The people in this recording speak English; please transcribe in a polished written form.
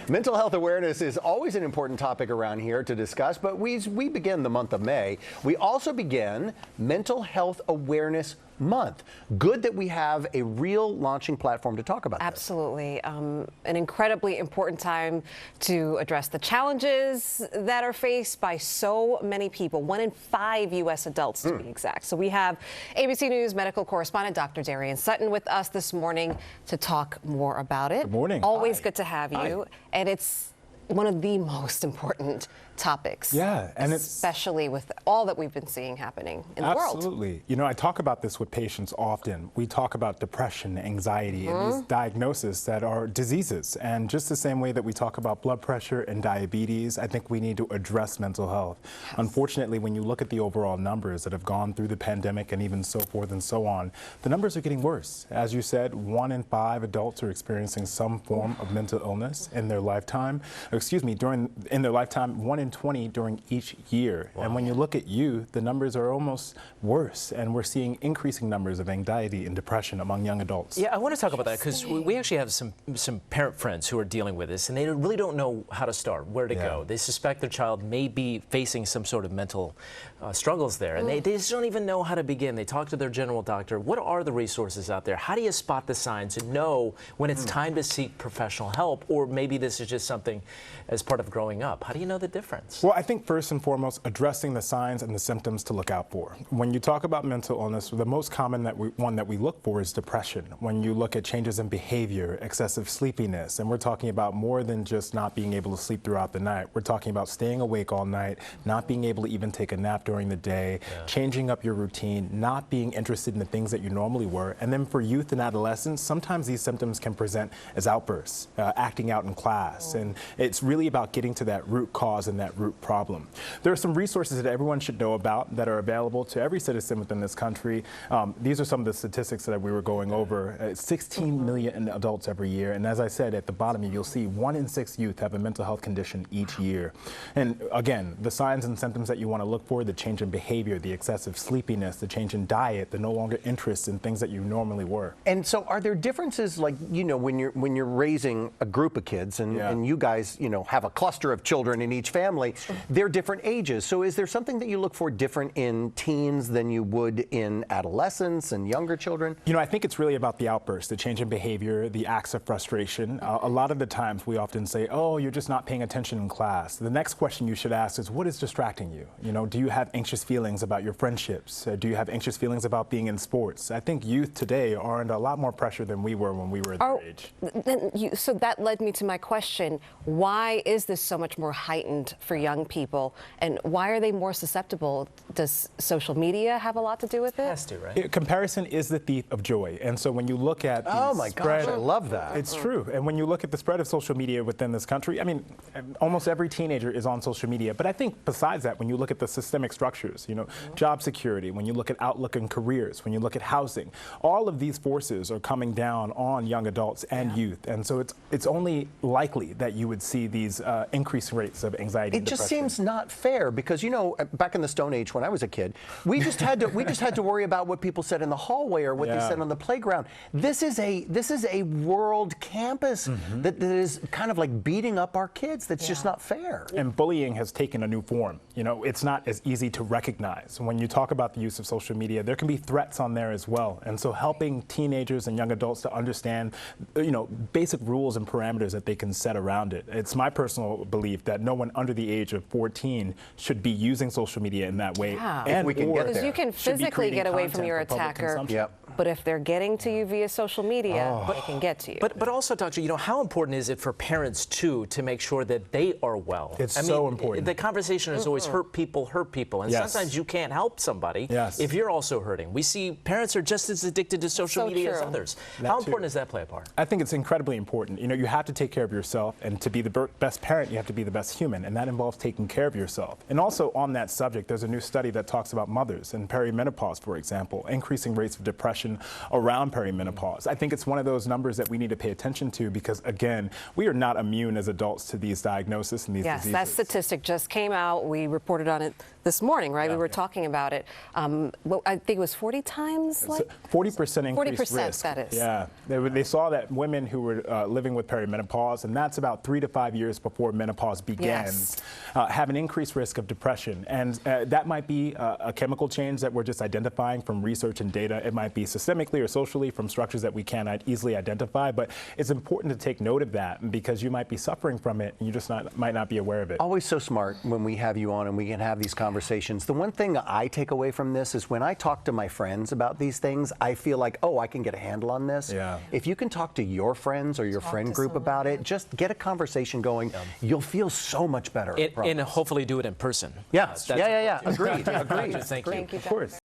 Mental health awareness is always an important topic around here to discuss, but we begin the month of May. We also begin Mental Health Awareness Month. Good that we have a real launching platform to talk about Absolutely. An incredibly important time to address the challenges that are faced by so many people, 1 in 5 U.S. adults to be exact. So we have ABC News medical correspondent Dr. Darien Sutton with us this morning to talk more about it. Good morning. Always Hi. good to have you. Hi. And it's one of the most important topics. Yeah, and especially with all that we've been seeing happening in the world. Absolutely. You know, I talk about this with patients often. We talk about depression, anxiety, and these diagnoses that are diseases. And just the same way that we talk about blood pressure and diabetes, I think we need to address mental health. Yes. Unfortunately, when you look at the overall numbers that have gone through the pandemic and even so forth and so on, the numbers are getting worse. As you said, 1 in 5 adults are experiencing some form of mental illness in their lifetime. In their lifetime, 1 in 20 during each year. Wow. And when you look at youth, the numbers are almost worse, and we're seeing increasing numbers of anxiety and depression among young adults. Yeah, I want to talk about that because we actually have some parent friends who are dealing with this, and they really don't know how to start, where to go. They suspect their child may be facing some sort of mental struggles there, and they just don't even know how to begin. They talk to their general doctor. What are the resources out there? How do you spot the signs and know when it's time to seek professional help, or maybe this is just something as part of growing up? How do you know the difference? Well, I think first and foremost, addressing the signs and the symptoms to look out for. When you talk about mental illness, the most common one that we look for is depression. When you look at changes in behavior, excessive sleepiness, and we're talking about more than just not being able to sleep throughout the night. We're talking about staying awake all night, not being able to even take a nap during the day, changing up your routine, not being interested in the things that you normally were. And then for youth and adolescents, sometimes these symptoms can present as outbursts, acting out in class. And it's really about getting to that root cause and that root problem. There are some resources that everyone should know about that are available to every citizen within this country. These are some of the statistics that we were going over. 16 million adults every year. And as I said, at the bottom, you'll see 1 in 6 youth have a mental health condition each year. And again, the signs and symptoms that you want to look for, the change in behavior, the excessive sleepiness, the change in diet, the no longer interest in things that you normally were. And so are there differences, like, you know, when you're raising a group of kids and you guys, you know, have a cluster of children in each family, they're different ages. So is there something that you look for different in teens than you would in adolescents and younger children? You know, I think it's really about the outbursts, the change in behavior, the acts of frustration. A lot of the times we often say, oh, you're just not paying attention in class. The next question you should ask is, what is distracting you? You know, do you have anxious feelings about your friendships? Do you have anxious feelings about being in sports? I think youth today are under a lot more pressure than we were when we were their age. So that led me to my question. Why is this so much more heightened for young people, and why are they more susceptible? Does social media have a lot to do with it? It has to, right? Comparison is the thief of joy. And so when you look at the oh my gosh, I love that. It's true. And when you look at the spread of social media within this country, I mean, almost every teenager is on social media. But I think besides that, when you look at the systemic structures, you know, job security, when you look at outlook and careers, when you look at housing, all of these forces are coming down on young adults and youth. And so it's only likely that you would see these increasing rates of anxiety and depression. It just seems not fair because, you know, back in the Stone Age when I was a kid, we just had to worry about what people said in the hallway or what they said on the playground. This is a world campus that is kind of like beating up our kids. That's just not fair. And bullying has taken a new form. You know, it's not as easy to recognize. When you talk about the use of social media, there can be threats on there as well. And so helping teenagers and young adults to understand, you know, basic rules and parameters that they can set around it. It's my personal belief that no one under the age of 14 should be using social media in that way. Yeah. And we can get there. Because you can physically get away from your attacker. But if they're getting to you via social media, they can get to you. But also, Doctor, you know, how important is it for parents, too, to make sure that they are well? It's so important. The conversation is always hurt people. And sometimes you can't help somebody if you're also hurting. We see parents are just as addicted to social media as others. How important does that play a part? I think it's incredibly important. You know, you have to take care of yourself, and to be the best parent, you have to be the best human, and that involves taking care of yourself. And also on that subject, there's a new study that talks about mothers and perimenopause, for example, increasing rates of depression around perimenopause. I think it's one of those numbers that we need to pay attention to because, again, we are not immune as adults to these diagnoses and these diseases. Yes, that statistic just came out. We reported on it this morning, right? We were talking about it. Well, I think it was 40 times, like 40% increased 40%, risk. that is. Yeah, they saw that women who were living with perimenopause, and that's about 3 to 5 years before menopause begins, have an increased risk of depression. And that might be a chemical change that we're just identifying from research and data. It might be systemically or socially from structures that we cannot easily identify. But it's important to take note of that because you might be suffering from it and you just might not be aware of it. Always so smart when we have you on and we can have these conversations. The one thing I take away from this is when I talk to my friends about these things, I feel like, oh, I can get a handle on this. Yeah. If you can talk to your friends or your friend group about it, just get a conversation going. You'll feel so much better. And hopefully do it in person. Yeah, Agreed. Thank you. Thank you, Of course.